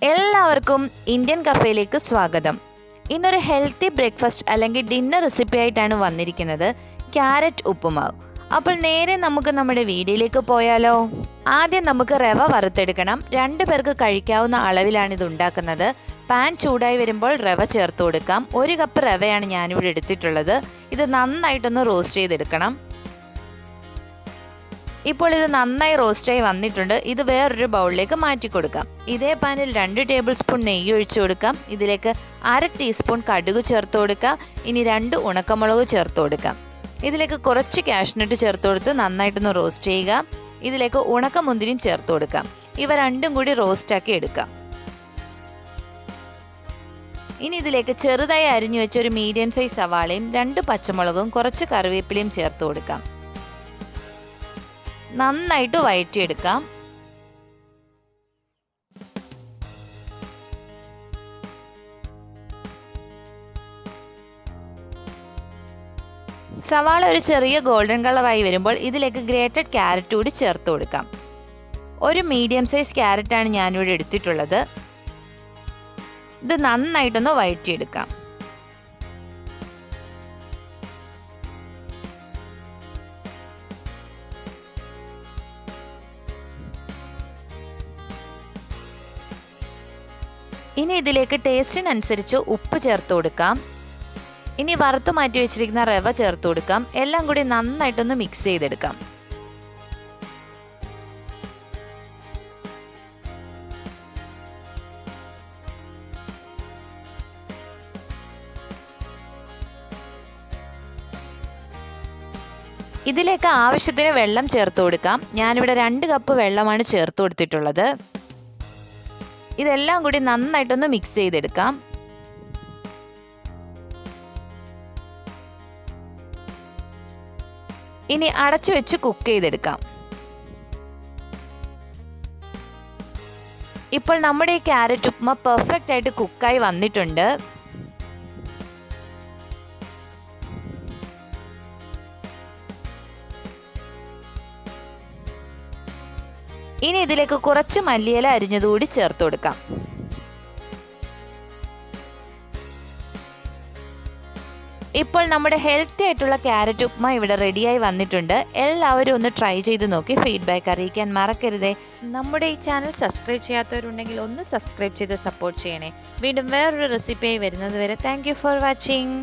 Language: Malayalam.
എല്ലാവർക്കും ഇന്ത്യൻ കഫേയിലേക്ക് സ്വാഗതം. ഇന്നൊരു ഹെൽത്തി ബ്രേക്ക്ഫാസ്റ്റ് അല്ലെങ്കിൽ ഡിന്നർ റെസിപ്പി ആയിട്ടാണ് വന്നിരിക്കുന്നത്, ക്യാരറ്റ് ഉപ്പുമാവ്. അപ്പോൾ നേരെ നമുക്ക് നമ്മുടെ വീഡിയോയിലേക്ക് പോയാലോ. ആദ്യം നമുക്ക് റവ വറുത്തെടുക്കണം. 2 പേർക്ക് കഴിക്കാവുന്ന അളവിലാണ് ഇത് ഉണ്ടാക്കുന്നത്. പാൻ ചൂടായി വരുമ്പോൾ റവ ചേർത്ത് കൊടുക്കാം. 1 കപ്പ് റവയാണ് ഞാനിവിടെ എടുത്തിട്ടുള്ളത്. ഇത് നന്നായിട്ടൊന്ന് റോസ്റ്റ് ചെയ്തെടുക്കണം. ഇപ്പോൾ ഇത് നന്നായി റോസ്റ്റായി വന്നിട്ടുണ്ട്. ഇത് വേറൊരു ബൗളിലേക്ക് മാറ്റി കൊടുക്കാം. ഇതേ പാനിൽ 2 ടേബിൾ സ്പൂൺ നെയ്യ് ഒഴിച്ചു കൊടുക്കാം. ഇതിലേക്ക് 1/2 ടീസ്പൂൺ കടുക് ചേർത്ത് കൊടുക്കാം. ഇനി 2 ഉണക്കമുളക് ചേർത്ത് കൊടുക്കാം. ഇതിലേക്ക് കുറച്ച് കാഷ്നട്ട് ചേർത്ത് കൊടുത്ത് നന്നായിട്ടൊന്ന് റോസ്റ്റ് ചെയ്യുക. ഇതിലേക്ക് ഉണക്കമുന്തിരിയും ചേർത്ത് കൊടുക്കാം. ഇവ രണ്ടും കൂടി റോസ്റ്റാക്കി എടുക്കാം. ഇനി ഇതിലേക്ക് ചെറുതായി അരിഞ്ഞു വെച്ച ഒരു മീഡിയം സൈസ് സവാളയും 2 പച്ചമുളകും കുറച്ച് കറിവേപ്പിലയും ചേർത്ത് കൊടുക്കാം. നന്നായിട്ട് വഴറ്റിയെടുക്കാം. സവാള ഒരു ചെറിയ ഗോൾഡൻ കളറായി വരുമ്പോൾ ഇതിലേക്ക് ഗ്രേറ്റഡ് ക്യാരറ്റ് കൂടി ചേർത്ത് കൊടുക്കാം. ഒരു മീഡിയം സൈസ് ക്യാരറ്റാണ് ഞാനിവിടെ എടുത്തിട്ടുള്ളത്. ഇത് നന്നായിട്ടൊന്ന് വഴറ്റിയെടുക്കാം. ഇനി ഇതിലേക്ക് ടേസ്റ്റിനനുസരിച്ച് ഉപ്പ് ചേർത്ത് കൊടുക്കാം. ഇനി വറുത്തു മാറ്റി വെച്ചിരിക്കുന്ന റവ ചേർത്ത് കൊടുക്കാം. എല്ലാം കൂടി നന്നായിട്ടൊന്ന് മിക്സ് ചെയ്തെടുക്കാം. ഇതിലേക്ക് ആവശ്യത്തിന് വെള്ളം ചേർത്ത് കൊടുക്കാം. ഞാനിവിടെ 2 കപ്പ് വെള്ളമാണ് ചേർത്ത് കൊടുത്തിട്ടുള്ളത്. ഇതെല്ലാം കൂടി നന്നായിട്ടൊന്ന് മിക്സ് ചെയ്തെടുക്കാം. ഇനി അടച്ചു വെച്ച് കുക്ക് ചെയ്തെടുക്കാം. ഇപ്പോൾ നമ്മുടെ ഈ ക്യാരറ്റ് ഉപ്മ പെർഫെക്റ്റ് ആയിട്ട് കുക്കായി വന്നിട്ടുണ്ട്. ഇനി ഇതിലേക്ക് കുറച്ച് മല്ലിയില അരിഞ്ഞതുകൂടി ചേർത്ത് കൊടുക്കാം. ഇപ്പോൾ നമ്മുടെ ഹെൽത്തി ആയിട്ടുള്ള ക്യാരറ്റ് ഉപ്മ ഇവിടെ റെഡിയായി വന്നിട്ടുണ്ട്. എല്ലാവരും ഒന്ന് ട്രൈ ചെയ്ത് നോക്കി ഫീഡ്ബാക്ക് അറിയിക്കാൻ മറക്കരുതേ. നമ്മുടെ ഈ ചാനൽ സബ്സ്ക്രൈബ് ചെയ്യാത്തവരുണ്ടെങ്കിൽ ഒന്ന് സബ്സ്ക്രൈബ് ചെയ്ത് സപ്പോർട്ട് ചെയ്യണേ. വീണ്ടും വേറൊരു റെസിപ്പിയായി വരുന്നത് വരെ താങ്ക് യു ഫോർ വാച്ചിങ്.